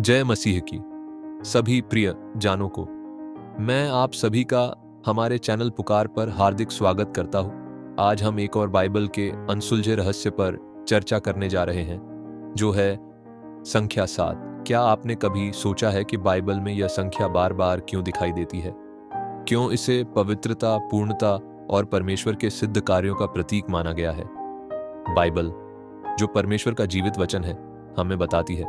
जय मसीह की सभी प्रिय जानों को मैं आप सभी का हमारे चैनल पुकार पर हार्दिक स्वागत करता हूं। आज हम एक और बाइबल के अनसुलझे रहस्य पर चर्चा करने जा रहे हैं, जो है संख्या 7। क्या आपने कभी सोचा है कि बाइबल में यह संख्या बार बार क्यों दिखाई देती है? क्यों इसे पवित्रता, पूर्णता और परमेश्वर के सिद्ध कार्यों का प्रतीक माना गया है? बाइबल, जो परमेश्वर का जीवित वचन है, हमें बताती है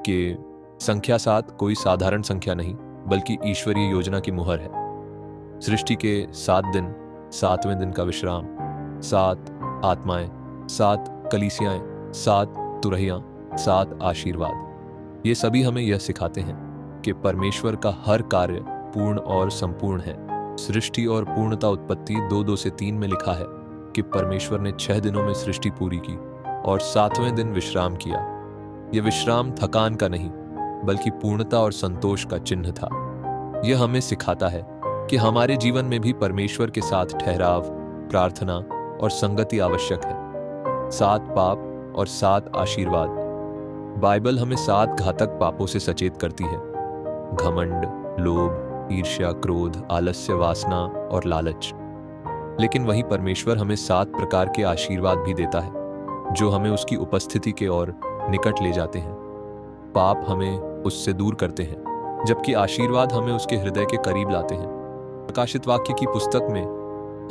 कि संख्या 7 कोई साधारण संख्या नहीं, बल्कि ईश्वरीय योजना की मुहर है। सृष्टि के 7 दिन, 7वें दिन का विश्राम, 7 आत्माएं, 7 कलीसियाएं, 7 तुरहियां, 7 आशीर्वाद, ये सभी हमें यह सिखाते हैं कि परमेश्वर का हर कार्य पूर्ण और संपूर्ण है। सृष्टि और पूर्णता उत्पत्ति 2:2 से 3 में लिखा है कि परमेश्वर ने 6 दिनों में सृष्टि पूरी की और 7वें दिन विश्राम किया। यह विश्राम थकान का नहीं, बल्कि पूर्णता और संतोष का चिन्ह था। यह हमें सिखाता है कि हमारे जीवन में भी परमेश्वर के साथ ठहराव, प्रार्थना और संगति आवश्यक है। 7 पाप और 7 आशीर्वाद। बाइबल हमें 7 घातक पापों से सचेत करती है: घमंड, लोभ, ईर्ष्या, क्रोध, आलस्य, वासना और लालच। लेकिन वही परमेश्वर हमें 7 प्रकार के आशीर्वाद भी देता है, जो हमें उसकी उपस्थिति के ओर निकट ले जाते हैं। पाप हमें उससे दूर करते हैं, जबकि आशीर्वाद हमें उसके हृदय के करीब लाते हैं। प्रकाशित वाक्य की पुस्तक में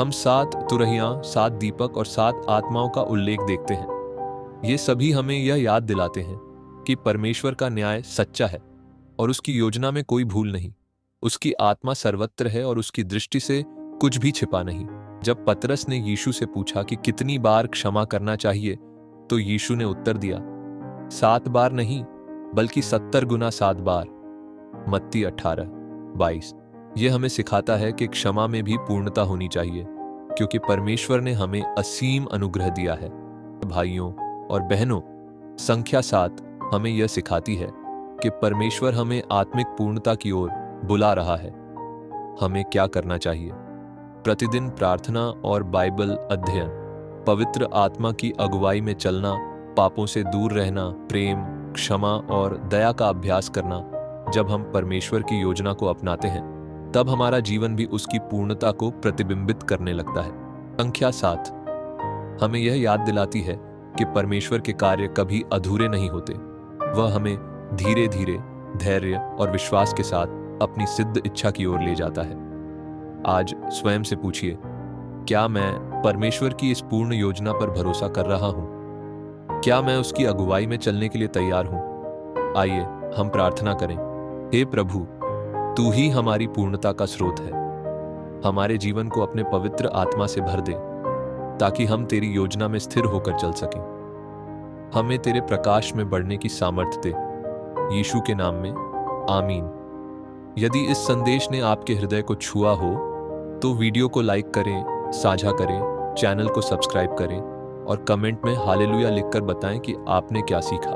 हम 7 तुरहियां, 7 दीपक और 7 आत्माओं का उल्लेख देखते हैं। ये सभी हमें यह याद दिलाते हैं कि परमेश्वर का न्याय सच्चा है और उसकी योजना में कोई भूल नहीं। उसकी आत्मा सर्वत्र है और उसकी दृष्टि से कुछ भी छिपा नहीं। जब पतरस ने यीशु से पूछा कि कितनी बार क्षमा करना चाहिए, तो यीशु ने उत्तर दिया, 7 बार नहीं, बल्कि 70 गुना 7 बार। मत्ती 18:22। यह हमें सिखाता है कि क्षमा में भी पूर्णता होनी चाहिए, क्योंकि परमेश्वर ने हमें असीम अनुग्रह दिया है। भाइयों और बहनों, संख्या 7 हमें यह सिखाती है कि परमेश्वर हमें आत्मिक पूर्णता की ओर बुला रहा है। हमें क्या करना चाहिए? प्रतिदिन प्रार्थना और बाइबल अध्ययन, पवित्र आत्मा की अगुवाई में चलना, पापों से दूर रहना, प्रेम, क्षमा और दया का अभ्यास करना। जब हम परमेश्वर की योजना को अपनाते हैं, तब हमारा जीवन भी उसकी पूर्णता को प्रतिबिंबित करने लगता है। संख्या 7 हमें यह याद दिलाती है कि परमेश्वर के कार्य कभी अधूरे नहीं होते। वह हमें धीरे धीरे धैर्य और विश्वास के साथ अपनी सिद्ध इच्छा की ओर ले जाता है। आज स्वयं से पूछिए, क्या मैं परमेश्वर की इस पूर्ण योजना पर भरोसा कर रहा हूं? क्या मैं उसकी अगुवाई में चलने के लिए तैयार हूं? आइए हम प्रार्थना करें। हे प्रभु, तू ही हमारी पूर्णता का स्रोत है। हमारे जीवन को अपने पवित्र आत्मा से भर दे, ताकि हम तेरी योजना में स्थिर होकर चल सकें। हमें तेरे प्रकाश में बढ़ने की सामर्थ्य दे। यीशु के नाम में, आमीन। यदि इस संदेश ने आपके हृदय को छुआ हो, तो वीडियो को लाइक करें, साझा करें, चैनल को सब्सक्राइब करें और कमेंट में हालेलुया लिखकर बताएं कि आपने क्या सीखा।